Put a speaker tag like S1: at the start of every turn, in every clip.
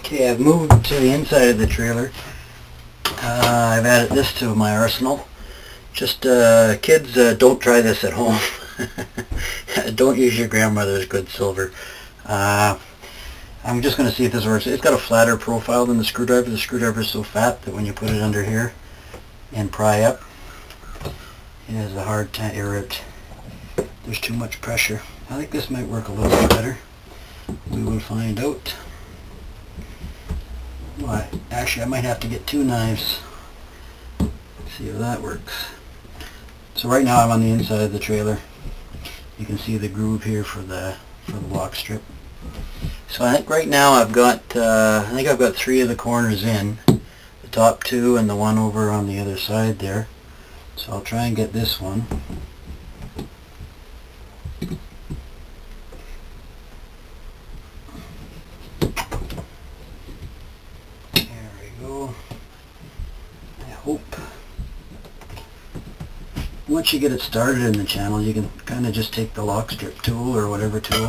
S1: Okay, I've moved to the inside of the trailer. I've added this to my arsenal. Just kids, don't try this at home. Don't use your grandmother's good silver. I'm just going to see if this works. It's got a flatter profile than the screwdriver. The screwdriver is so fat that when you put it under here and pry up, it has a hard time, there's too much pressure. I think this might work a little bit better. We will find out. Well, actually, I might have to get two knives. See if that works. So right now I'm on the inside of the trailer. You can see the groove here for the lock strip. So I think right now I've got three of the corners in, the top two and the one over on the other side there. So I'll try and get this one. There we go. I hope. Once you get it started in the channel, you can kind of just take the lock strip tool or whatever tool,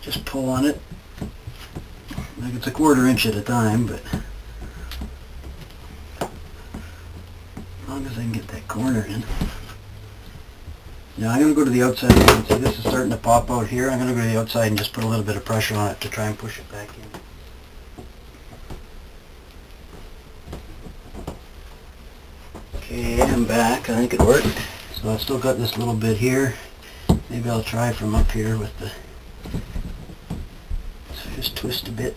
S1: just pull on it. Like it's a 1/4 inch at a time, but as long as I can get that corner in. Now I'm going to go to the outside. You can see this is starting to pop out here. I'm going to go to the outside and just put a little bit of pressure on it to try and push it back in. Okay, I'm back. I think it worked. So I've still got this little bit here. Maybe I'll try from up here with the... So just twist a bit.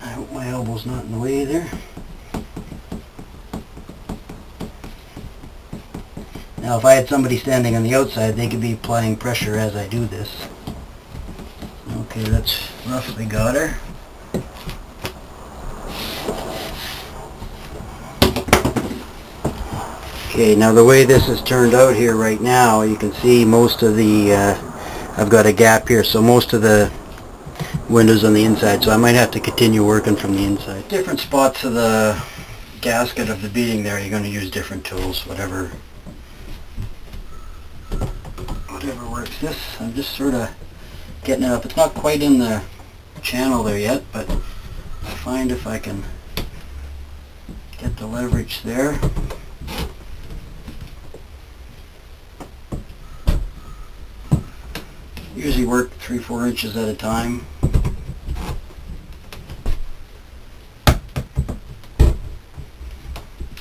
S1: I hope my elbow's not in the way there. Now if I had somebody standing on the outside, they could be applying pressure as I do this. Okay, that's roughly got her. Okay, now the way this has turned out here right now, you can see most of the, I've got a gap here, so most of the windows on the inside, so I might have to continue working from the inside. Different spots of the gasket of the beading there, you're going to use different tools, whatever works. This, I'm just sort of getting it up. It's not quite in the channel there yet, but I'll find if I can get the leverage there. Usually work 3-4 inches at a time.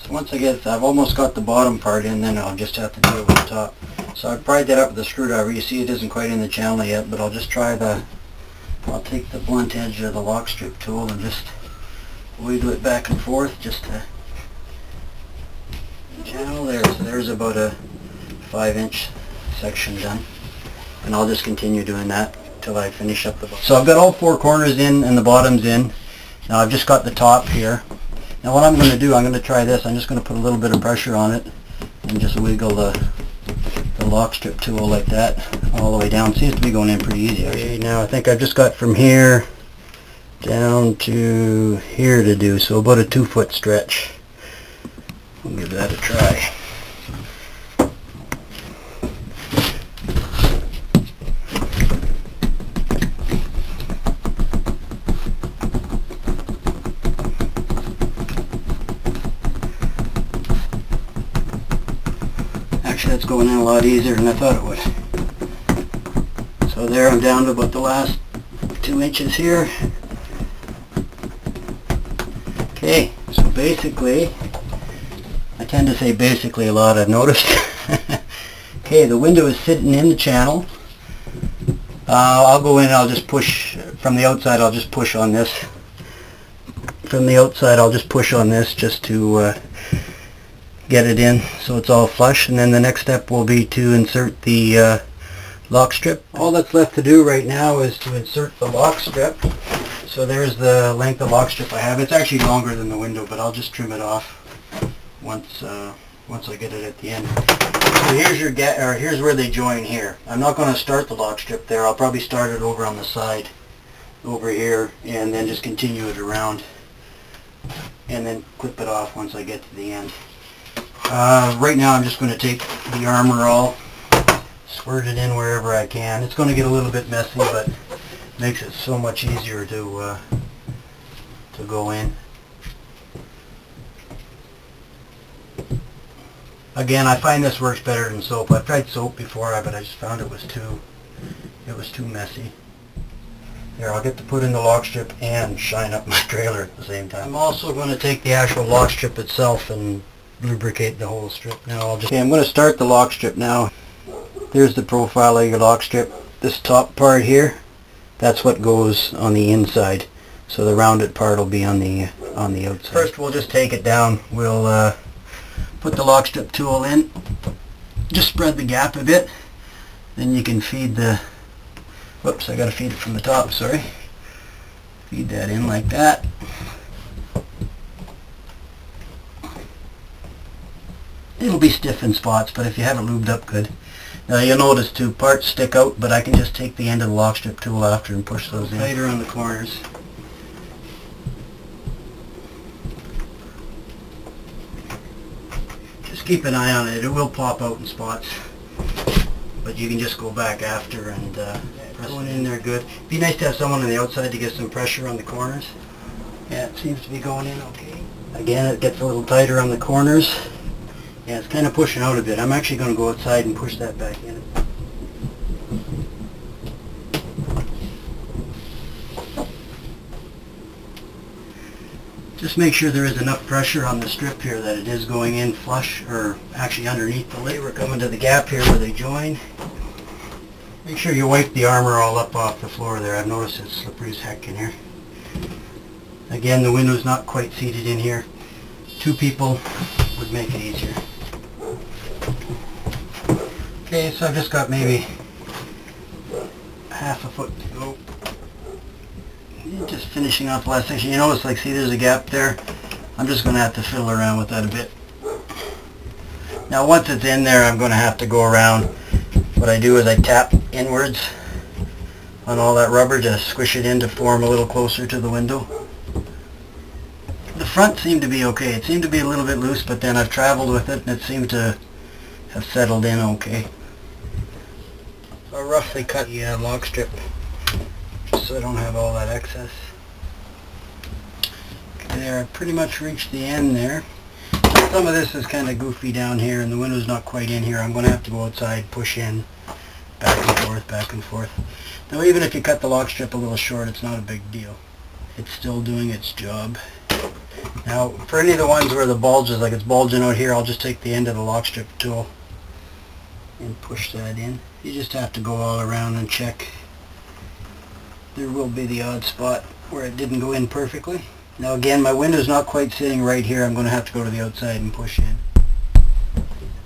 S1: So once I've almost got the bottom part in, then I'll just have to deal with the top. So I've pried that up with the screwdriver. You see it isn't quite in the channel yet, but I'll just try I'll take the blunt edge of the lock strip tool and just wiggle it back and forth just to channel there. So there's about a 5-inch section done. And I'll just continue doing that until I finish up the bottom. So I've got all 4 corners in and the bottom's in. Now I've just got the top here. Now what I'm going to do, I'm going to try this. I'm just going to put a little bit of pressure on it and just wiggle the lock strip tool like that all the way down. Seems to be going in pretty easy. Okay, now I think I've just got from here down to here to do, so about a 2-foot stretch. We'll give that a try. That's going in a lot easier than I thought it would. So there, I'm down to about the last 2 inches here. Okay, so basically, I tend to say basically a lot, I've noticed. Okay, the window is sitting in the channel. I'll go in and I'll just push from the outside. I'll just push on this. From the outside I'll just push on this just to get it in so it's all flush, and then the next step will be to insert the lock strip. All that's left to do right now is to insert the lock strip. So there's the length of lock strip I have. It's actually longer than the window, but I'll just trim it off once I get it at the end. So here's where they join here. I'm not going to start the lock strip there. I'll probably start it over on the side over here and then just continue it around and then clip it off once I get to the end. Right now I'm just going to take the armor all, squirt it in wherever I can. It's going to get a little bit messy, but makes it so much easier to go in. Again, I find this works better than soap. I've tried soap before, but I just found it was too messy. Here, I'll get to put in the lock strip and shine up my trailer at the same time. I'm also going to take the actual lock strip itself and lubricate the whole strip. Now I'm going to start the lock strip now. There's the profile of your lock strip. This top part here, that's what goes on the inside. So the rounded part will be on the outside. First we'll just take it down. We'll put the lock strip tool in. Just spread the gap a bit. Then you can feed the... Whoops, I got to feed it from the top, sorry. Feed that in like that. It'll be stiff in spots, but if you have it lubed up good. Now you'll notice two parts stick out, but I can just take the end of the lock strip tool after and push those in. Tighter on the corners. Just keep an eye on it. It will pop out in spots, but you can just go back after and press it in there good. It'd be nice to have someone on the outside to get some pressure on the corners. Yeah, it seems to be going in okay. Again, it gets a little tighter on the corners. Yeah, it's kind of pushing out a bit. I'm actually going to go outside and push that back in. Just make sure there is enough pressure on the strip here that it is going in flush, or actually underneath the lid. We're coming to the gap here where they join. Make sure you wipe the armor all up off the floor there. I've noticed it's slippery as heck in here. Again, the window's not quite seated in here. Two people would make it easier. Okay, so I've just got maybe half a foot to go. Just finishing off the last section. You notice, like, see there's a gap there? I'm just going to have to fiddle around with that a bit. Now once it's in there, I'm going to have to go around. What I do is I tap inwards on all that rubber to squish it in to form a little closer to the window. The front seemed to be okay. It seemed to be a little bit loose, but then I've traveled with it and it seemed to have settled in okay. So I roughly cut the lock strip just so I don't have all that excess. Okay, there, I pretty much reached the end there. Some of this is kind of goofy down here and the window's not quite in here. I'm going to have to go outside, push in, back and forth, back and forth. Now even if you cut the lock strip a little short, it's not a big deal. It's still doing its job. Now for any of the ones where the bulge is, like it's bulging out here, I'll just take the end of the lock strip tool and push that in. You just have to go all around and check. There will be the odd spot where it didn't go in perfectly. Now again, my window's not quite sitting right here. I'm going to have to go to the outside and push in.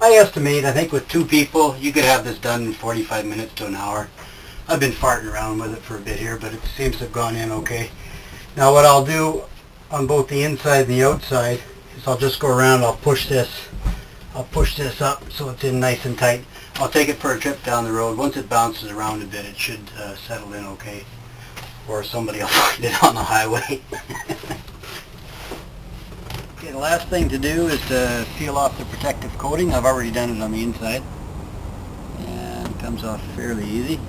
S1: I estimate, I think with two people, you could have this done in 45 minutes to an hour. I've been farting around with it for a bit here, but it seems to have gone in okay. Now what I'll do on both the inside and the outside is I'll just go around, I'll push this up so it's in nice and tight. I'll take it for a trip down the road. Once it bounces around a bit, it should settle in okay. Or somebody will find it on the highway. Okay, the last thing to do is to peel off the protective coating. I've already done it on the inside. And it comes off fairly easy.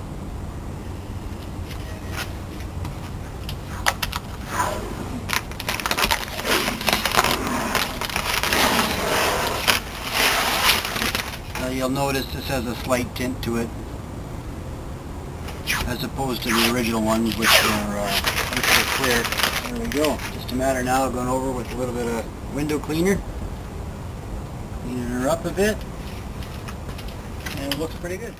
S1: Now you'll notice this has a slight tint to it, as opposed to the original ones which are clear. There we go. Just a matter now of going over with a little bit of window cleaner, cleaning her up a bit, and it looks pretty good.